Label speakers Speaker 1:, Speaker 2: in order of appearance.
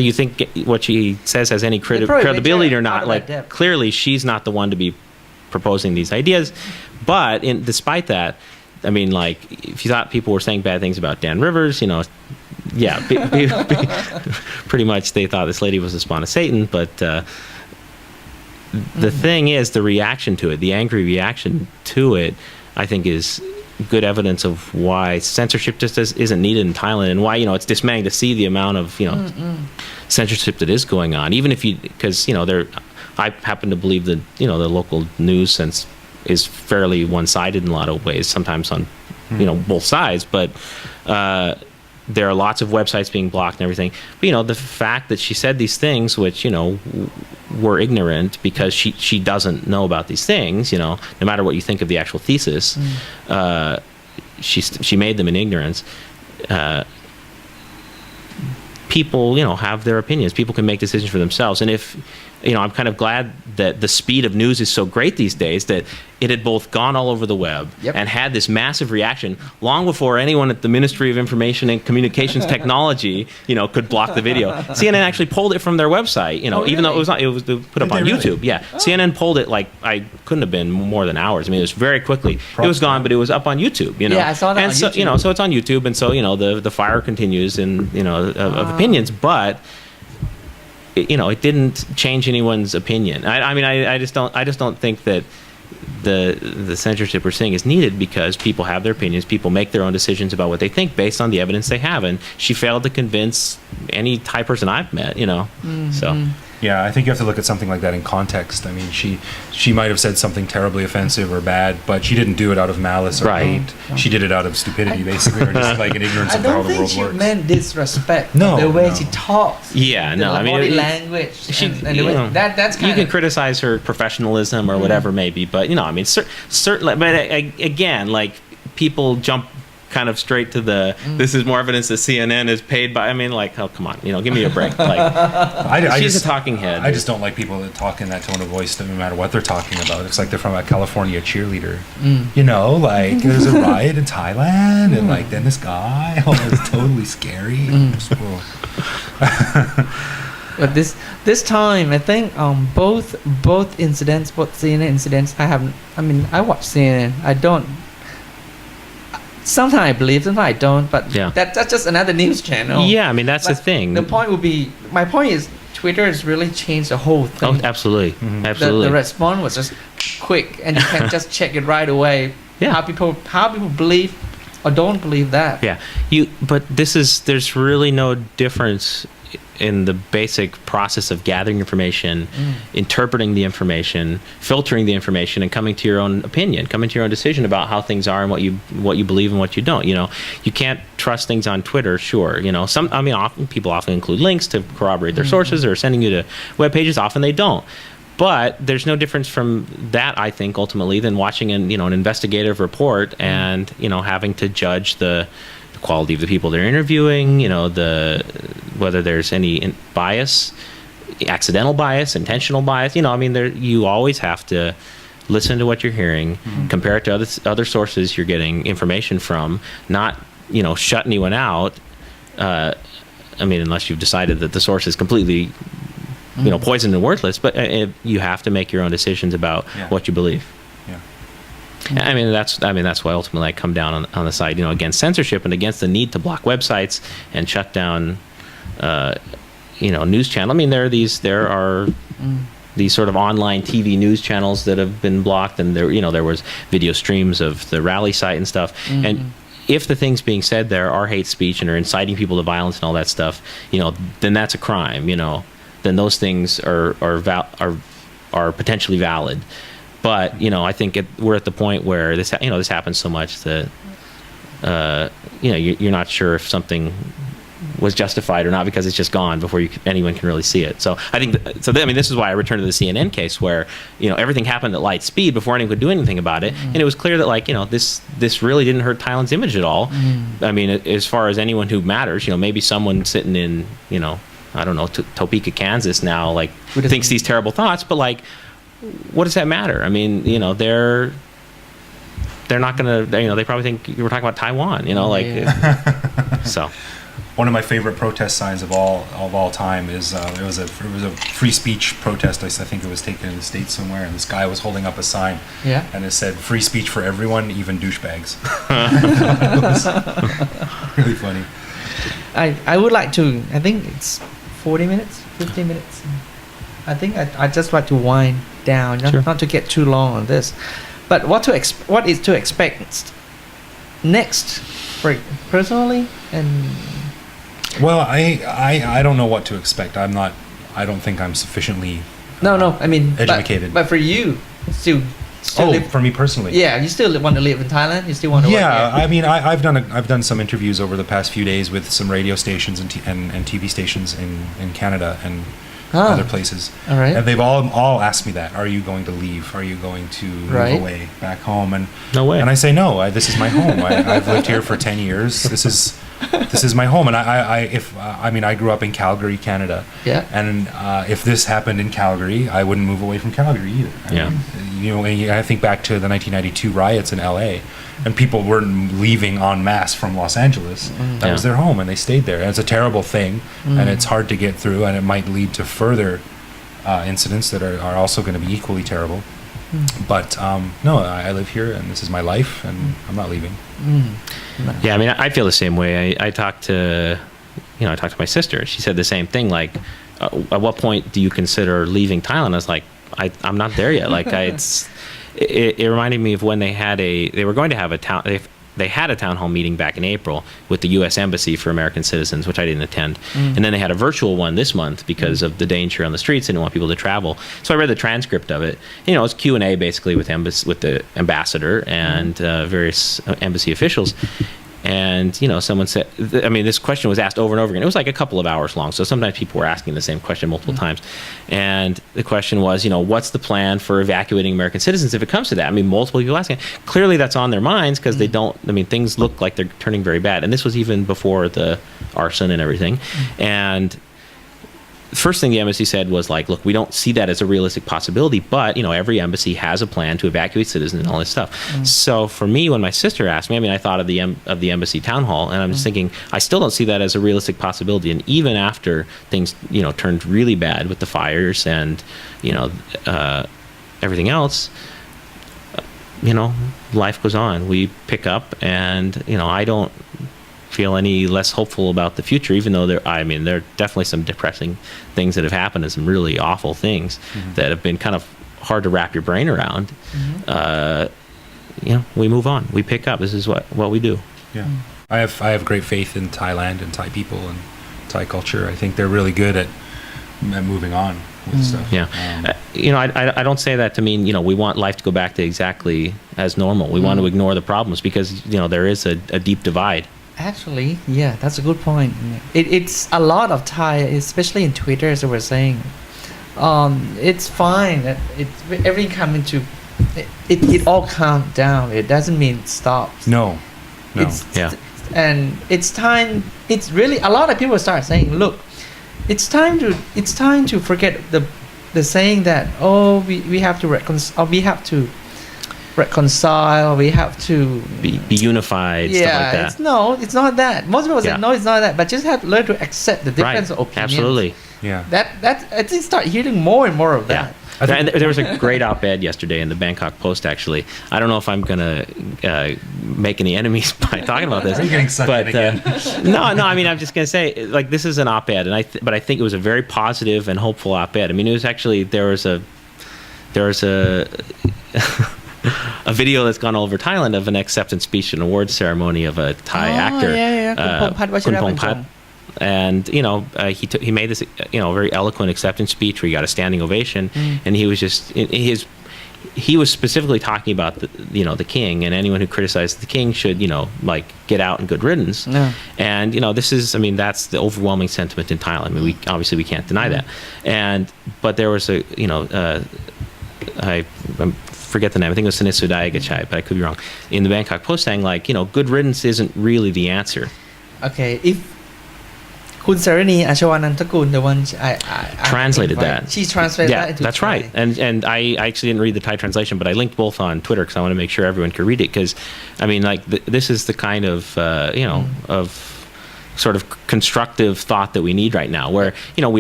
Speaker 1: you think what she says has any credibility or not. Like, clearly she's not the one to be proposing these ideas. But despite that, I mean, like, if you thought people were saying bad things about Dan Rivers, yeah, pretty much they thought this lady was the spawn of Satan. But the thing is, the reaction to it, the angry reaction to it, I think is good evidence of why censorship just isn't needed in Thailand, and why it's dismaying to see the amount of censorship that is going on. Even if because I happen to believe that the local news sense is fairly one-sided in a lot of ways, sometimes on both sides, but there are lots of websites being blocked and everything. But the fact that she said these things, which were ignorant, because she doesn't know about these things, no matter what you think of the actual thesis, she made them in ignorance. People have their opinions. People can make decisions for themselves. And if I'm kind of glad that the speed of news is so great these days that it had both gone all over the web and had this massive reaction long before anyone at the Ministry of Information and Communications Technology, could block the video. CNN actually pulled it from their website, even though it was put up on YouTube. Yeah, CNN pulled it I couldn't have been more than hours. I mean, it was very quickly. It was gone, but it was up on YouTube.
Speaker 2: Yeah, I saw that.
Speaker 1: And so
Speaker 2: YouTube.
Speaker 1: So it's on YouTube, and so the fire continues of opinions, but. It didn't change anyone's opinion. I just don't think that the censorship we're seeing is needed, because people have their opinions. People make their own decisions about what they think based on the evidence they have, and she failed to convince any Thai person I've met. So.
Speaker 3: Yeah, I think you have to look at something like that in context. I mean, she might have said something terribly offensive or bad, but she didn't do it out of malice or hate. She did it out of stupidity, basically, or just like an ignorance of how the world works.
Speaker 2: I don't think she meant disrespect.
Speaker 3: No,
Speaker 2: the way she talks.
Speaker 1: Yeah, no. I mean,
Speaker 2: body language. And the way, that's kind
Speaker 1: you can criticize her professionalism or whatever, maybe, but certainly. But again, like, people jump kind of straight to this is more evidence that CNN is paid by. I mean, like, oh, come on, give me a break. Like, she's a talking head.
Speaker 3: I just don't like people that talk in that tone of voice, no matter what they're talking about. It's like they're from a California cheerleader. Like, there's a riot in Thailand, and like, then this guy, it's totally scary.
Speaker 2: But this time, I think both incidents, both CNN incidents, I watch CNN. I don't. Sometimes I believe, sometimes I don't, but that's just another news channel.
Speaker 1: Yeah, I mean, that's the thing.
Speaker 2: My point is, Twitter has really changed the whole thing.
Speaker 1: Oh, absolutely. Absolutely.
Speaker 2: The response was just quick, and you can just check it right away.
Speaker 1: Yeah.
Speaker 2: How people believe or don't believe that.
Speaker 1: Yeah. But there's really no difference in the basic process of gathering information, interpreting the information, filtering the information, and coming to your own opinion, coming to your own decision about how things are and what you believe and what you don't. You can't trust things on Twitter, sure. Often people include links to corroborate their sources, or sending you to web pages. Often they don't. But there's no difference from that, I think, ultimately, than watching an investigative report and having to judge the quality of the people they're interviewing, whether there's any bias, accidental bias, intentional bias. You always have to listen to what you're hearing, compare it to other sources you're getting information from, not shut anyone out. Unless you've decided that the source is completely poisoned and worthless, but you have to make your own decisions about what you believe. That's why ultimately I come down on the side, against censorship and against the need to block websites and shut down, news channels. There are these sort of online TV news channels that have been blocked, and there was video streams of the rally site and stuff. And if the things being said there are hate speech and are inciting people to violence and all that stuff, then that's a crime. Then those things are potentially valid. But I think we're at the point where this happens so much that you're not sure if something was justified or not, because it's just gone before anyone can really see it. So I think this is why I returned to the CNN case, where everything happened at light speed before anyone could do anything about it, and it was clear that this really didn't hurt Thailand's image at all. As far as anyone who matters, maybe someone sitting in I don't know, Topeka, Kansas now thinks these terrible thoughts, but what does that matter? They're not gonna. They probably think you were talking about Taiwan. So.
Speaker 3: one of my favorite protest signs of all time is it was a free speech protest. I think it was taken in the States somewhere, and this guy was holding up a sign, and it said "Free speech for everyone, even douchebags." It was really funny.
Speaker 2: I would like to. I think it's 40 minutes, 50 minutes. I think I just like to wind down, not to get too long on this. But what is to expect next, for personally and.
Speaker 3: Well, I don't know what to expect. I don't think I'm sufficiently
Speaker 2: I mean
Speaker 3: educated.
Speaker 2: But for you, still live,
Speaker 3: for me personally.
Speaker 2: Yeah, you still want to live in Thailand? You still want to work here?
Speaker 3: I mean, I've done some interviews over the past few days with some radio stations and TV stations in Canada and other places.
Speaker 2: All right.
Speaker 3: And they've all asked me that. Are you going to leave? Are you going to move away back home? And
Speaker 1: no way.
Speaker 3: And I say no. This is my home. I've lived here for 10 years. This is my home, and I grew up in Calgary, Canada.
Speaker 2: Yeah.
Speaker 3: And if this happened in Calgary, I wouldn't move away from Calgary either. I think back to the 1992 riots in LA, and people were leaving en masse from Los Angeles. That was their home, and they stayed there. And it's a terrible thing, and it's hard to get through, and it might lead to further incidents that are also going to be equally terrible. But no, I live here, and this is my life, and I'm not leaving.
Speaker 1: Yeah, I mean, I feel the same way. I talked to my sister. She said the same thing. Like, at what point do you consider leaving Thailand? I was like, I'm not there yet. Like, it reminded me of when they were going to have a town. They had a town hall meeting back in April with the U.S. Embassy for American citizens, which I didn't attend. And then they had a virtual one this month because of the danger on the streets. They didn't want people to travel. So I read the transcript of it. It's Q&A basically with the ambassador and various embassy officials. And, someone said, this question was asked over and over again. It was like a couple of hours long. So sometimes people were asking the same question multiple times. And the question was, what's the plan for evacuating American citizens if it comes to that? I mean, multiple people asking. Clearly that's on their minds because they don't, things look like they're turning very bad. And this was even before the arson and everything. And the first thing the embassy said was like, look, we don't see that as a realistic possibility, but every embassy has a plan to evacuate citizens and all this stuff. So for me, when my sister asked me, I thought of the embassy town hall, and I'm just thinking, I still don't see that as a realistic possibility. And even after things turned really bad with the fires and everything else, life goes on. We pick up, and I don't feel any less hopeful about the future, even though there are definitely some depressing things that have happened and some really awful things that have been kind of hard to wrap your brain around. We move on. We pick up. This is what we do.
Speaker 3: Yeah. I have great faith in Thailand and Thai people and Thai culture. I think they're really good at moving on with stuff.
Speaker 1: Yeah. I don't say that to mean, we want life to go back to exactly as normal. We want to ignore the problems because, there is a deep divide.
Speaker 2: Actually, yeah, that's a good point. It's a lot of Thai, especially in Twitter, as we were saying. It's fine. Everything coming to it all calmed down. It doesn't mean it stops.
Speaker 3: No.
Speaker 2: And it's time. It's really a lot of people start saying, look, it's time to forget the saying that we have to reconcile. We have to be
Speaker 1: unified, stuff like that.
Speaker 2: It's not that. Most people say no, it's not that, but just have to learn to accept the difference of opinions.
Speaker 1: Absolutely.
Speaker 3: Yeah.
Speaker 2: That I think start hearing more and more of that.
Speaker 1: And there was a great op-ed yesterday in the Bangkok Post, actually. I don't know if I'm going to make any enemies by talking about this.
Speaker 3: Are you getting sucked in again?
Speaker 1: No, I'm just going to say, like, this is an op-ed, but I think it was a very positive and hopeful op-ed. It was actually, there was a a video that's gone all over Thailand of an acceptance speech and awards ceremony of a Thai actor. Kun Phat. And he made this very eloquent acceptance speech where he got a standing ovation, and he was just he was specifically talking about the king, and anyone who criticized the king should get out and good riddance. And this is that's the overwhelming sentiment in Thailand. We can't deny that. But there was I forget the name. I think it was Sanisu Dayagachai, but I could be wrong. In the Bangkok Post saying good riddance isn't really the answer.
Speaker 2: Okay, if Kun Sarani Ashawanantakun, the one I
Speaker 1: translated that.
Speaker 2: She translated that into
Speaker 1: that's
Speaker 2: Thai.
Speaker 1: right. And I actually didn't read the Thai translation, but I linked both on Twitter because I want to make sure everyone could read it. Because this is the kind of of sort of constructive thought that we need right now, where we